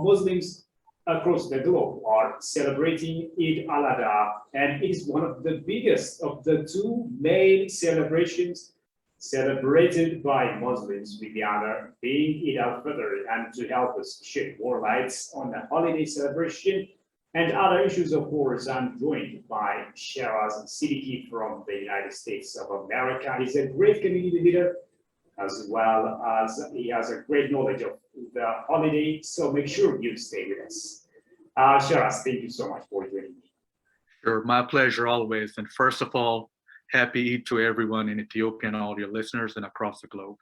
Muslims across the globe are celebrating Eid al-Adha, and it is one of the biggest of the two main celebrations celebrated by Muslims, with the other being Eid al-Fitr. And to help us shed more lights on the holiday celebration and other issues, of course, I'm joined by Sheraz Sidiqqui from the United States of America. He's a great community leader, as well as he has a great knowledge of the holiday. So make sure you stay with us. Sheraz, thank you so much for joining me. Sure, my pleasure always. And first of all, happy Eid to everyone in Ethiopia and all your listeners and across the globe.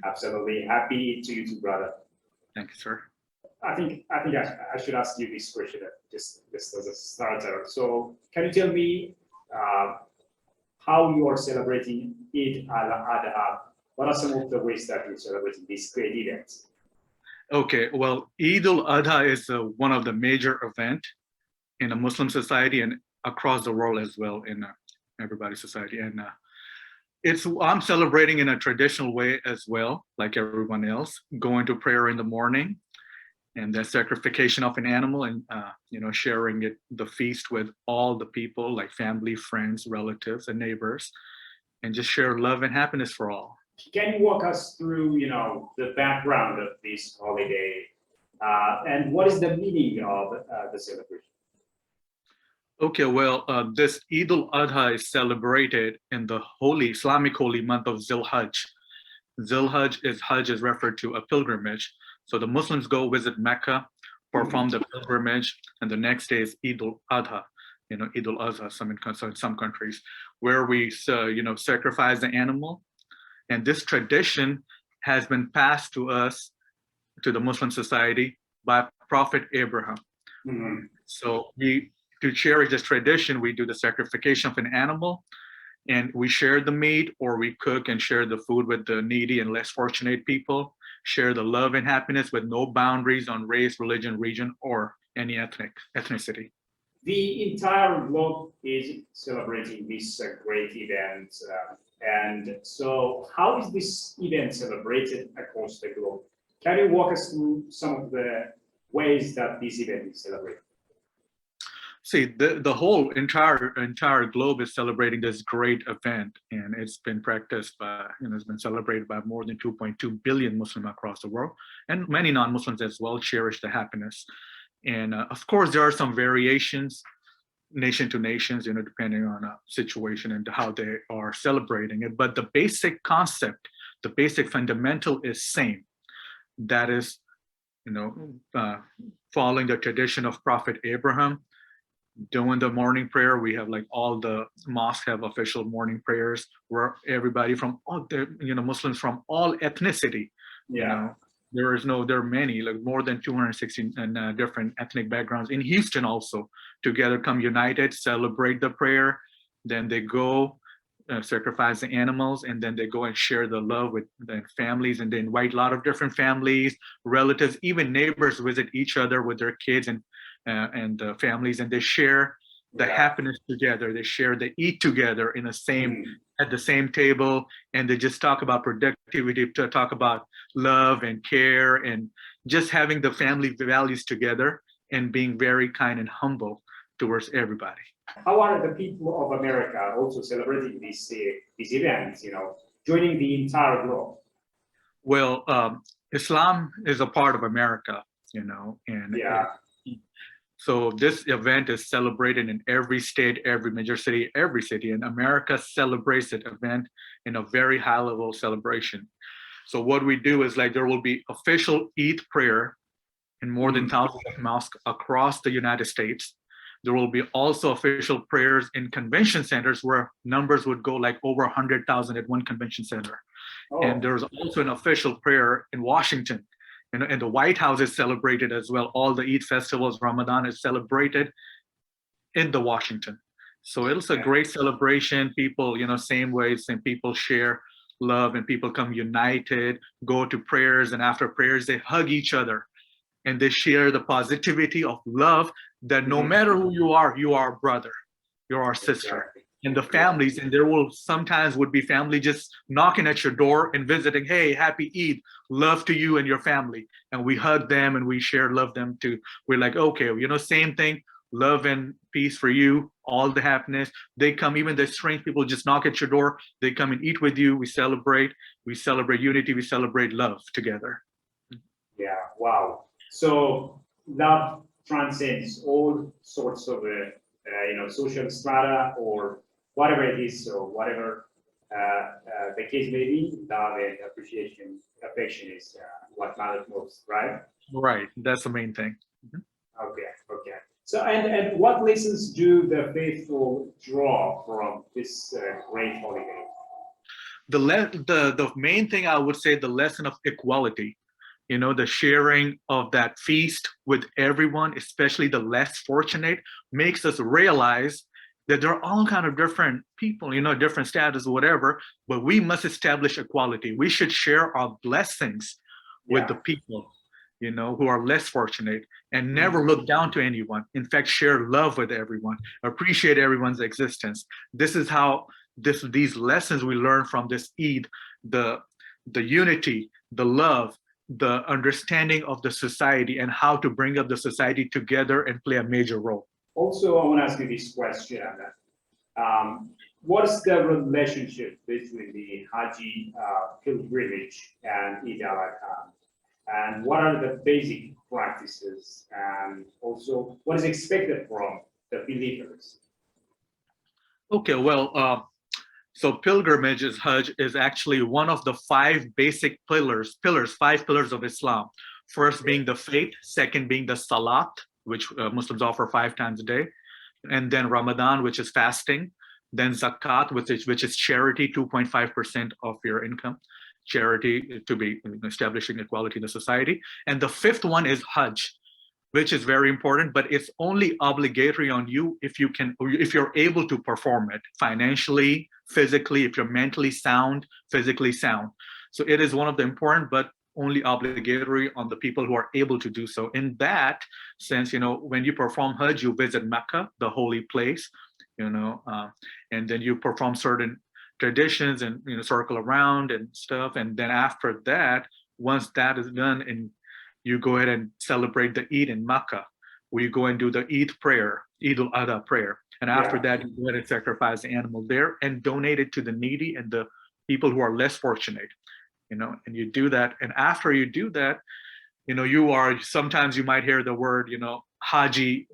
Absolutely. Happy Eid to you too, brother. Thank you, sir. I think I should ask you this question just as a starter. So can you tell me how you are celebrating Eid al-Adha? What are some of the ways that you're celebrating this great event? Okay, well, Eid al-Adha is one of the major events in a Muslim society and across the world as well in everybody's society. And I'm celebrating in a traditional way as well, like everyone else, going to prayer in the morning, and the sacrification of an animal, and sharing the feast with all the people, like family, friends, relatives, and neighbors, and just share love and happiness for all. Can you walk us through, the background of this holiday, and what is the meaning of the celebration? Okay, well, this Eid al-Adha is celebrated in the Islamic holy month of Hajj is referred to a pilgrimage. So the Muslims go visit Mecca, perform the pilgrimage, and the next day is Eid al-Adha, Eid al-Adha in some countries, where we, sacrifice the animal. And this tradition has been passed to us, to the Muslim society, by Prophet Abraham. Mm-hmm. So to cherish this tradition, we do the sacrification of an animal, and we share the meat, or we cook and share the food with the needy and less fortunate people, share the love and happiness with no boundaries on race, religion, region, or any ethnicity. The entire globe is celebrating this great event. And so how is this event celebrated across the globe? Can you walk us through some of the ways that this event is celebrated? See, the whole entire globe is celebrating this great event, and it's been practiced by, it's been celebrated by more than 2.2 billion Muslims across the world, and many non-Muslims as well cherish the happiness. And of course, there are some variations, nation to nations, depending on a situation and how they are celebrating it. But the basic concept, the basic fundamental is same. That is, following the tradition of Prophet Abraham. Doing the morning prayer, we have like all the mosques have official morning prayers where everybody from all the Muslims from all ethnicity. There are many, like more than 260 different ethnic backgrounds in Houston also together come united, celebrate the prayer, then they go sacrifice the animals, and then they go and share the love with the families, and they invite a lot of different families, relatives, even neighbors visit each other with their kids and families, and they share the happiness together. They share, they eat together in at the same table, and they just talk about productivity, to talk about love and care, and just having the family values together, and being very kind and humble towards everybody. How are the people of America also celebrating this event? Joining the entire globe. Well, Islam is a part of America, and so this event is celebrated in every state, every major city, every city, and America celebrates that event in a very high level celebration. So what we do is, like, there will be official Eid prayer in more than thousands of mosques across the United States. There will be also official prayers in convention centers where numbers would go like over 100,000 at one convention center. And there's also an official prayer in Washington. And the White House is celebrated as well. All the Eid festivals, Ramadan is celebrated in the Washington. So it's a great celebration. People, same ways, and people share love, and people come united, go to prayers, and after prayers, they hug each other. And they share the positivity of love that no matter who you are a brother, you're our sister. and the families, and there will sometimes would be family just knocking at your door and visiting, hey, happy Eid, love to you and your family. And we hug them and we share love them too. We're like, okay, same thing, love and peace for you, all the happiness. They come, even the strange people just knock at your door, they come and eat with you, we celebrate unity, we celebrate love together. Yeah, wow. So love transcends all sorts of social strata or whatever it is. So whatever the case may be, love and appreciation, affection is what matters most, right? Right, that's the main thing. Okay, okay. So and what lessons do the faithful draw from this great holiday? The main thing I would say, the lesson of equality, the sharing of that feast with everyone, especially the less fortunate, makes us realize that there are all kind of different people, different status, whatever, but we must establish equality. We should share our blessings with the people, who are less fortunate, and never look down to anyone. In fact, share love with everyone, appreciate everyone's existence. This is how these lessons we learn from this Eid, the unity, the love, the understanding of the society, and how to bring up the society together and play a major role. Also, I want to ask you this question. What is the relationship between the Haji pilgrimage and Eid al-Adha? And what are the basic practices? And also, what is expected from the believers? Okay, well, so pilgrimages, Hajj, is actually one of the five basic five pillars of Islam. First being the faith, second being the salat, which Muslims offer 5 times a day, and then Ramadan, which is fasting, then zakat, which is charity, 2.5% of your income, charity to be establishing equality in the society. And the fifth one is Hajj, which is very important, but it's only obligatory on you if you're able to perform it financially, physically, if you're mentally sound, physically sound. So it is one of the important, but only obligatory on the people who are able to do so. In that sense, when you perform Hajj, you visit Mecca, the holy place, and then you perform certain traditions and circle around and stuff. And then after that, once that is done, and you go ahead and celebrate the Eid in Makkah, where you go and do the Eid prayer, Eid al-Adha prayer. And after that, you go ahead and sacrifice the animal there and donate it to the needy and the people who are less fortunate, and you do that. And after you do that, sometimes you might hear the word, Haji,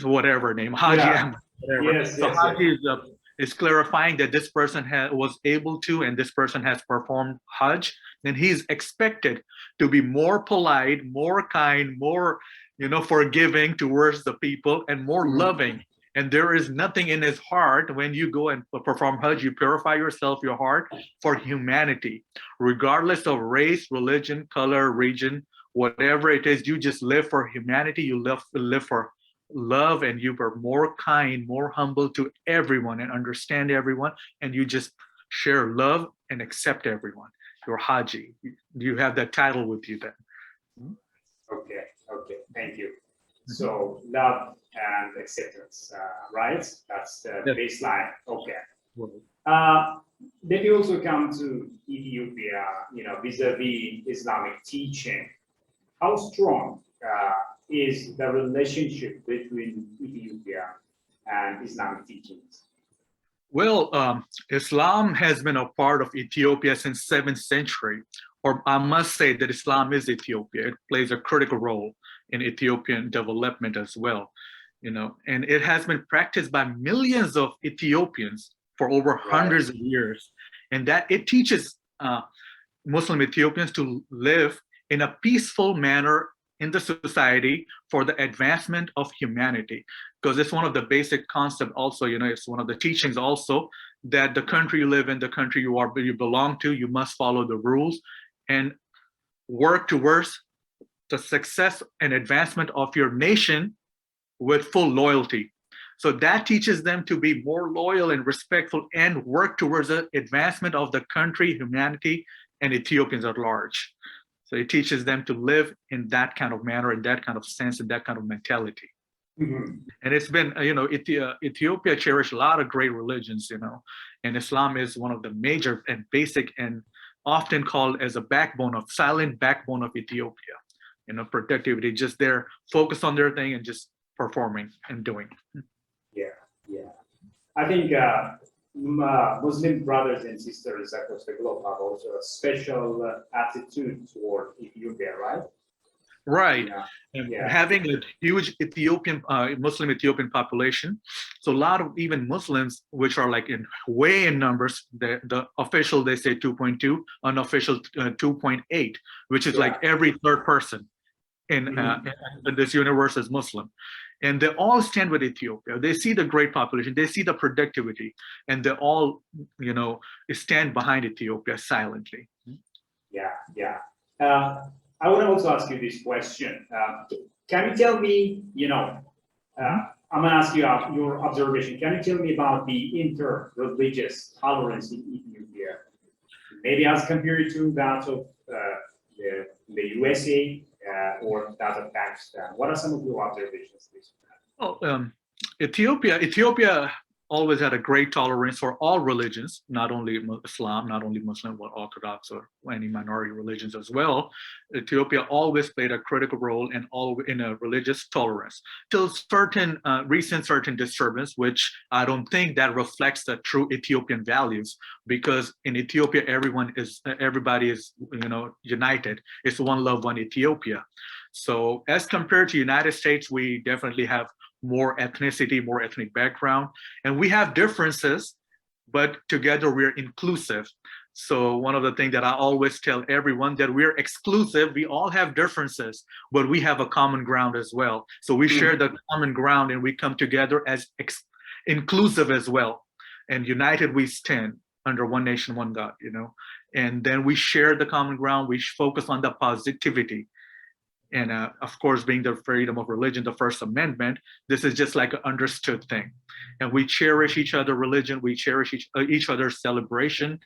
whatever name, Haji Ahmed, whatever. Yes, so yes, Haji is clarifying that this person was able to, and this person has performed Hajj, then he's expected to be more polite, more kind, more, forgiving towards the people, and more loving. And there is nothing in his heart when you go and perform Hajj, you purify yourself, your heart, for humanity, regardless of race, religion, color, region, whatever it is. You just live for humanity. You live for love, and you are more kind, more humble to everyone and understand everyone, and you just share love and accept everyone. You're Haji. You have that title with you then. Okay, thank you. So love and acceptance, right? That's the baseline. Okay. Then you also come to Ethiopia, vis-a-vis Islamic teaching. How strong is the relationship between Ethiopia and Islamic teachings? Well, Islam has been a part of Ethiopia since 7th century, or I must say that Islam is Ethiopia. It plays a critical role in Ethiopian development as well, and it has been practiced by millions of Ethiopians for over hundreds of years, and that it teaches Muslim Ethiopians to live in a peaceful manner in the society for the advancement of humanity. Because it's one of the basic concepts also, it's one of the teachings also, that the country you live in, the country you belong to, you must follow the rules and work towards the success and advancement of your nation with full loyalty. So that teaches them to be more loyal and respectful and work towards the advancement of the country, humanity, and Ethiopians at large. So it teaches them to live in that kind of manner, in that kind of sense, in that kind of mentality. And it's been, Ethiopia cherished a lot of great religions, and Islam is one of the major and basic and often called as a silent backbone of Ethiopia, productivity, just there, focus on their thing and just performing and doing. Yeah, yeah. I think Muslim brothers and sisters across the globe have also a special attitude toward Ethiopia, right? Right. Yeah. And Yeah. having a huge Muslim Ethiopian population, so a lot of even Muslims, which are like way in numbers, the official they say 2.2, unofficial 2.8, which is like every third person in this universe is Muslim. And they all stand with Ethiopia. They see the great population, they see the productivity, and they all, stand behind Ethiopia silently. Yeah, yeah. I want to also ask you this question. Can you tell me, I'm going to ask you your observation. Can you tell me about the inter-religious tolerance in Ethiopia? Maybe as compared to that of the USA or that of Pakistan. What are some of your observations? Oh, Ethiopia always had a great tolerance for all religions, not only Islam, not only Muslim, but Orthodox or any minority religions as well. Ethiopia always played a critical role in a religious tolerance till certain recent disturbance, which I don't think that reflects the true Ethiopian values, because in Ethiopia everybody is united. It's one love, one Ethiopia. So as compared to United States, we definitely have more ethnicity, more ethnic background, and we have differences, but together we're inclusive. So one of the things that I always tell everyone, that we're exclusive, we all have differences, but we have a common ground as well. So we share the common ground and we come together as inclusive as well. And united we stand under one nation, one God, and then we share the common ground, we focus on the positivity. And of course, being the freedom of religion, the First Amendment, this is just like an understood thing. And we cherish each other's religion, we cherish each other's celebration,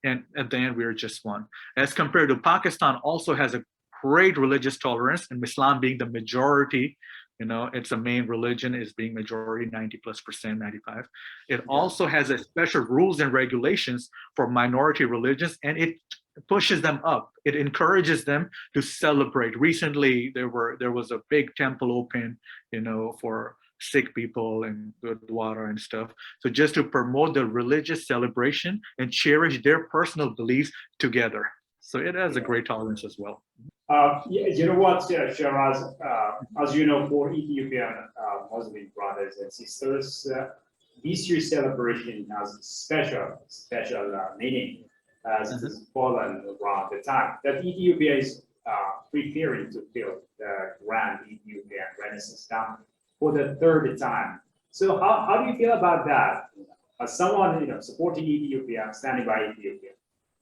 and at the end, we're just one. As compared to Pakistan, also has a great religious tolerance, and Islam being the majority, it's a main religion, is being majority, 90+%, 95. It also has a special rules and regulations for minority religions, and it pushes them up. It encourages them to celebrate. Recently, there was a big temple open, for sick people and good water and stuff. So just to promote the religious celebration and cherish their personal beliefs together. So it has a great tolerance as well. You know what, Sheraz, as you know, for Ethiopian Muslim brothers and sisters, this year's celebration has special meaning, as it is fallen around the time that Ethiopia is preparing to build the Grand Ethiopian Renaissance Dam for the third time. So how do you feel about that? As someone supporting Ethiopia, standing by Ethiopia.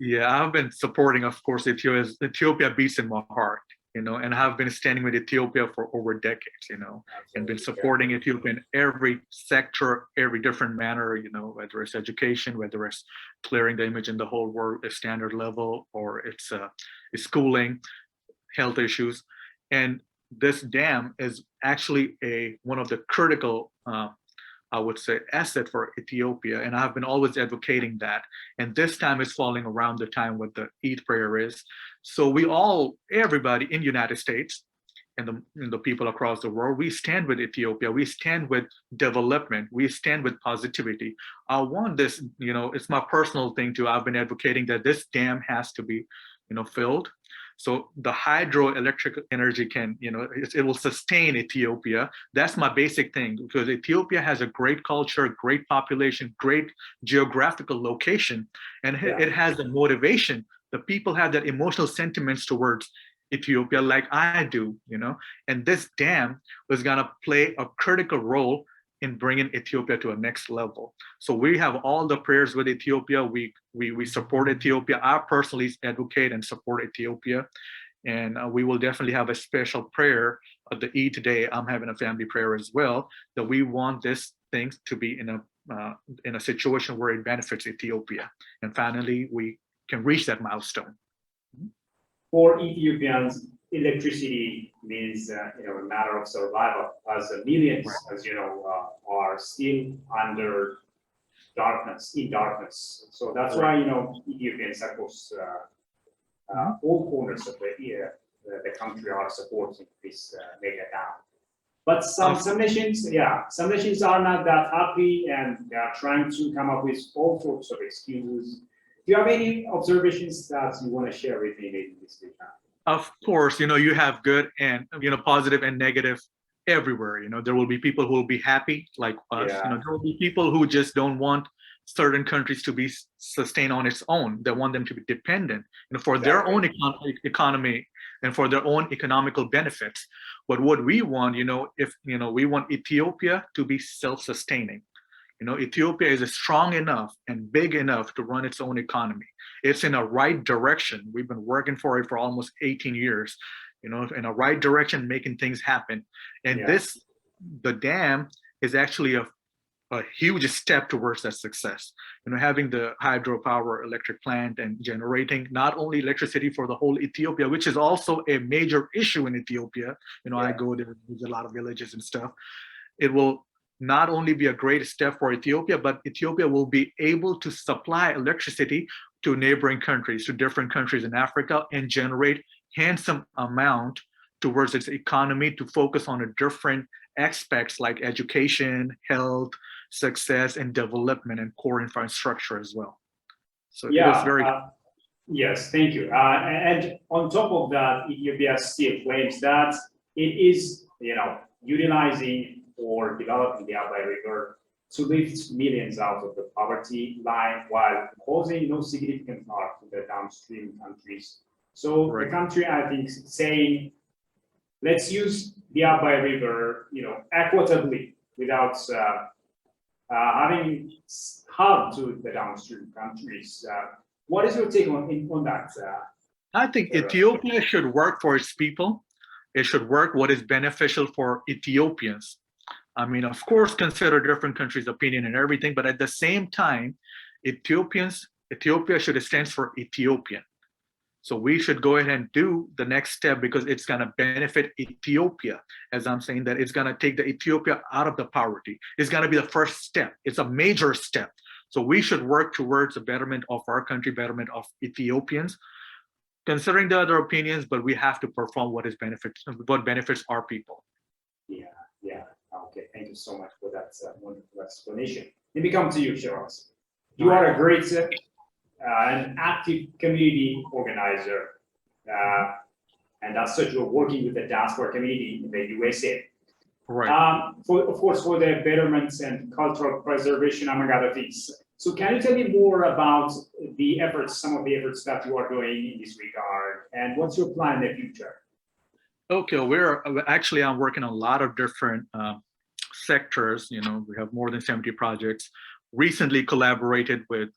Yeah, I've been supporting, of course, Ethiopia beats in my heart, and I've been standing with Ethiopia for over decades, and been supporting Ethiopia in every sector, every different manner, whether it's education, whether it's clearing the image in the whole world at standard level, or it's schooling, health issues. And this dam is actually one of the critical I would say, asset for Ethiopia. And I've been always advocating that. And this time is falling around the time what the Eid prayer is. So everybody in the United States and the people across the world, we stand with Ethiopia. We stand with development. We stand with positivity. I want this, it's my personal thing too. I've been advocating that this dam has to be, filled. So the hydroelectric energy can, it will sustain Ethiopia. That's my basic thing, because Ethiopia has a great culture, great population, great geographical location, and it has the motivation. The people have that emotional sentiments towards Ethiopia like I do, and this dam was gonna play a critical role in bringing Ethiopia to a next level. So we have all the prayers with Ethiopia. We support Ethiopia. I personally advocate and support Ethiopia. And we will definitely have a special prayer of the Eid today. I'm having a family prayer as well, that we want this thing to be in a situation where it benefits Ethiopia. And finally, we can reach that milestone. For Ethiopians, electricity means a matter of survival, as millions, as you know, are still under darkness, in darkness. So that's why Ethiopians across all corners of the country are supporting this mega dam. But some nations, some nations are not that happy, and they are trying to come up with all sorts of excuses. Do you have any observations that you want to share with me maybe this week? Of course, you have good and positive and negative everywhere. There will be people who will be happy like us. Yeah. There will be people who just don't want certain countries to be sustained on its own. They want them to be dependent for their own economy and for their own economical benefits. But what we want, if we want Ethiopia to be self-sustaining. Ethiopia is strong enough and big enough to run its own economy. It's in a right direction. We've been working for it for almost 18 years, in a right direction, making things happen. And the dam is actually a huge step towards that success. Having the hydropower electric plant and generating not only electricity for the whole Ethiopia, which is also a major issue in Ethiopia. I go there, there's a lot of villages and stuff. It will not only be a great step for Ethiopia, but Ethiopia will be able to supply electricity to neighboring countries, to different countries in Africa, and generate handsome amount towards its economy to focus on the different aspects like education, health, success, and development, and core infrastructure as well. So it is very yes, thank you. And on top of that, Ethiopia still claims that it is, utilizing or developing the Abai River to lift millions out of the poverty line while causing no significant harm to the downstream countries. So the country, I think, saying, let's use the Abai River, equitably without having harm to the downstream countries. What is your take on that? I think Ethiopia should work for its people. It should work what is beneficial for Ethiopians. I mean, of course, consider different countries' opinion and everything, but at the same time, Ethiopia stands for Ethiopian. So we should go ahead and do the next step because it's going to benefit Ethiopia. As I'm saying that it's going to take the Ethiopia out of the poverty. It's going to be the first step. It's a major step. So we should work towards the betterment of our country, betterment of Ethiopians, considering the other opinions, but we have to perform what benefits our people. Yeah. Okay, thank you so much for that wonderful explanation. Let me come to you, Sheraz. You are a great an active community organizer, and as such, you're working with the diaspora community in the USA. Right. Of course, for the betterment and cultural preservation, among other things. So, can you tell me more about the efforts, some of the efforts that you are doing in this regard, and what's your plan in the future? Okay, I'm working on a lot of different sectors. We have more than 70 projects. Recently collaborated with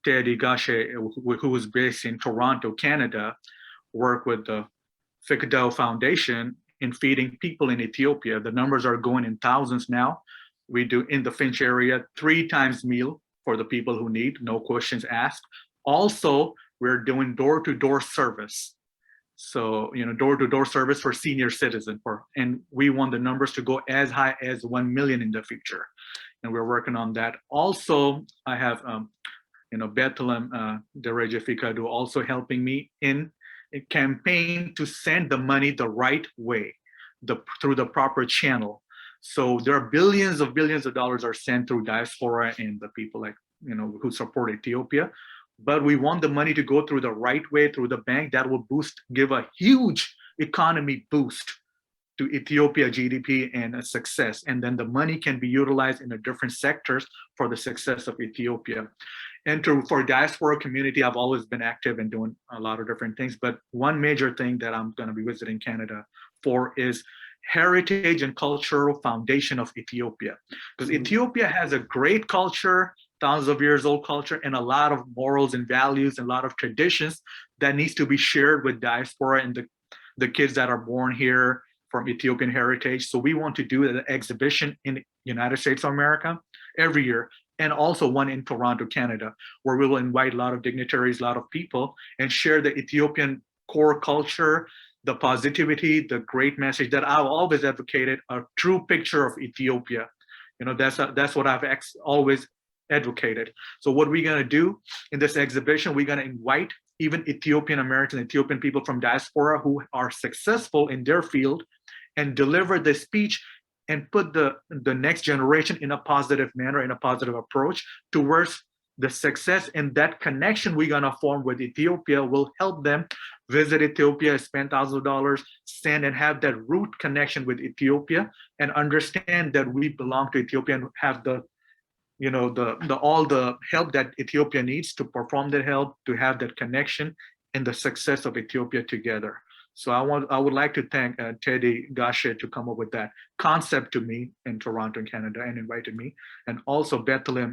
Teddy Gashe, who is based in Toronto, Canada, work with the Fikadao Foundation in feeding people in Ethiopia. The numbers are going in thousands now. We do in the Finch area 3 times meal for the people who need, no questions asked. Also, we're doing door-to-door service. So, door-to-door service for senior citizens, and we want the numbers to go as high as 1 million in the future. And we're working on that. Also, I have, Bethlehem Dereje Fikadu also helping me in a campaign to send the money the right way, through the proper channel. So there are billions of dollars are sent through diaspora and the people who support Ethiopia. But we want the money to go through the right way, through the bank. That will give a huge economy boost to Ethiopia GDP and a success. And then the money can be utilized in the different sectors for the success of Ethiopia. And for diaspora community, I've always been active and doing a lot of different things. But one major thing that I'm going to be visiting Canada for is Heritage and Cultural Foundation of Ethiopia. Because Ethiopia has a great culture, thousands of years old culture, and a lot of morals and values and a lot of traditions that needs to be shared with diaspora and the kids that are born here from Ethiopian heritage. So we want to do an exhibition in United States of America every year, and also one in Toronto, Canada, where we will invite a lot of dignitaries, a lot of people, and share the Ethiopian core culture, the positivity, the great message that I've always advocated, a true picture of Ethiopia. That's what I've always advocated. So what we're going to do in this exhibition, we're going to invite even Ethiopian Americans, Ethiopian people from diaspora who are successful in their field and deliver the speech and put the next generation in a positive manner, in a positive approach towards the success. And that connection we're going to form with Ethiopia will help them visit Ethiopia, spend thousands of dollars, send and have that root connection with Ethiopia and understand that we belong to Ethiopia and have the all the help that Ethiopia needs to perform that help, to have that connection and the success of Ethiopia together. So I would like to thank Teddy Gashe to come up with that concept to me in Toronto, Canada, and invited me, and also Bethlehem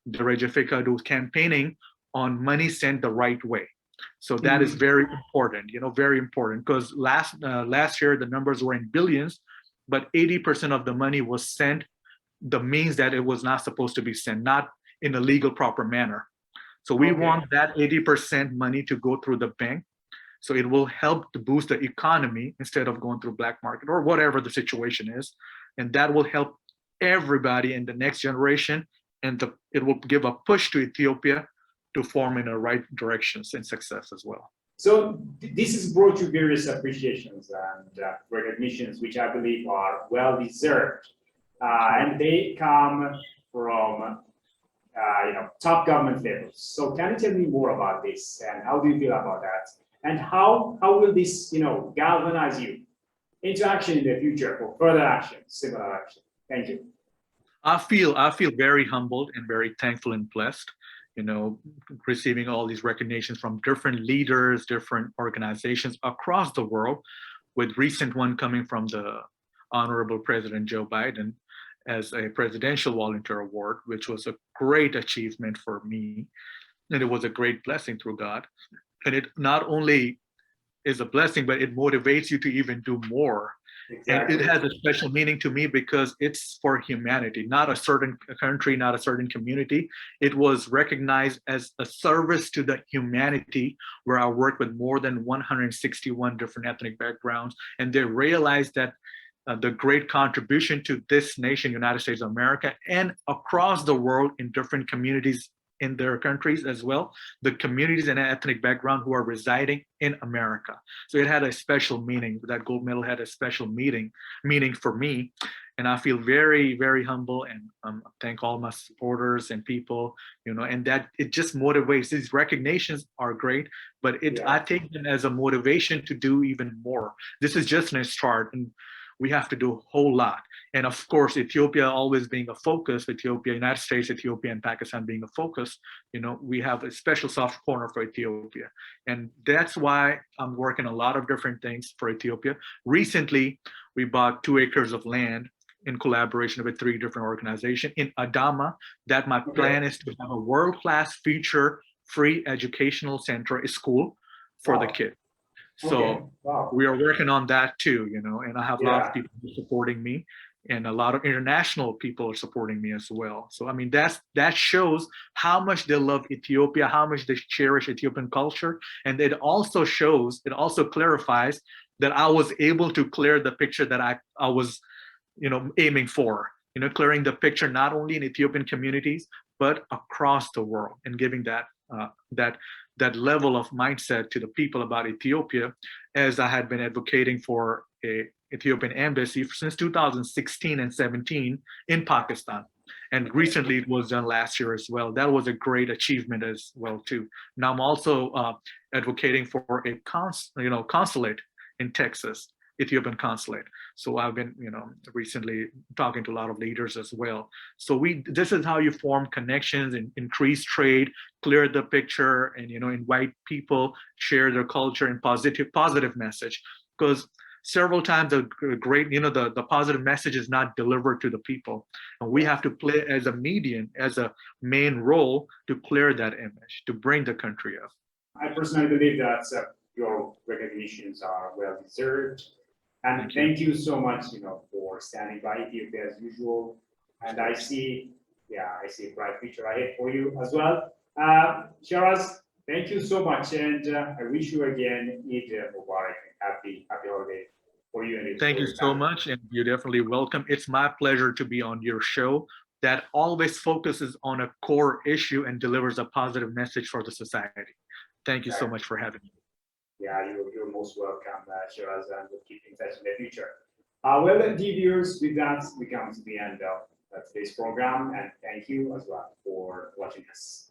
Derejefika, who's campaigning on money sent the right way. So that is very important, very important, because last year the numbers were in billions, but 80% of the money was sent the means that it was not supposed to be sent, not in a legal proper manner. So we want that 80% money to go through the bank. So it will help to boost the economy instead of going through black market or whatever the situation is. And that will help everybody in the next generation. And it will give a push to Ethiopia to form in the right directions and success as well. So this has brought you various appreciations and recognitions, which I believe are well deserved. And they come from top government levels. So can you tell me more about this and how do you feel about that? And how will this galvanize you into action in the future for further action, similar action? Thank you. I feel very humbled and very thankful and blessed, receiving all these recognitions from different leaders, different organizations across the world, with recent one coming from the Honorable President Joe Biden as a Presidential Volunteer Award, which was a great achievement for me. And it was a great blessing through God. And it not only is a blessing, but it motivates you to even do more. Exactly. And it has a special meaning to me because it's for humanity, not a certain country, not a certain community. It was recognized as a service to the humanity, where I worked with more than 161 different ethnic backgrounds. And they realized that the great contribution to this nation, United States of America, and across the world in different communities in their countries as well, the communities and ethnic background who are residing in America. So it had a special meaning. That gold medal had a special meaning for me. And I feel very, very humble and thank all my supporters and people, and that it just motivates. These recognitions are great, but I take them as a motivation to do even more. This is just a start. And we have to do a whole lot. And of course, Ethiopia always being a focus, Ethiopia, United States, Ethiopia, and Pakistan being a focus, we have a special soft corner for Ethiopia. And that's why I'm working a lot of different things for Ethiopia. Recently, we bought 2 acres of land in collaboration with 3 different organizations in Adama, that my plan is to have a world-class future free educational center, a school for the kids. So we are working on that too, and I have a lot of people supporting me, and a lot of international people are supporting me as well. So I mean, that shows how much they love Ethiopia, how much they cherish Ethiopian culture, and it also clarifies that I was able to clear the picture that I was, aiming for, clearing the picture not only in Ethiopian communities but across the world, and giving that level of mindset to the people about Ethiopia, as I had been advocating for a Ethiopian embassy since 2016 and 17 in Pakistan. And recently it was done last year as well. That was a great achievement as well too. Now I'm also advocating for a consulate in Texas, Ethiopian consulate. So I've been, recently talking to a lot of leaders as well. So this is how you form connections and increase trade, clear the picture, and invite people, share their culture and positive message. Because several times the great, the positive message is not delivered to the people. And we have to play as a median, as a main role to clear that image, to bring the country up. I personally believe that your recognitions are well deserved. And thank you so much, for standing by Ethiopia as usual. And I see a bright future ahead for you as well. Sheraz, thank you so much. And I wish you again Eid Mubarak. happy holiday for you and Thank for you your so family. much, and you're definitely welcome. It's my pleasure to be on your show that always focuses on a core issue and delivers a positive message for the society. Thank you so much for having me. Yeah, you're most welcome, Sheraz, and we'll keep in touch in the future. Well, dear viewers, with that, we come to the end of today's program, and thank you as well for watching us.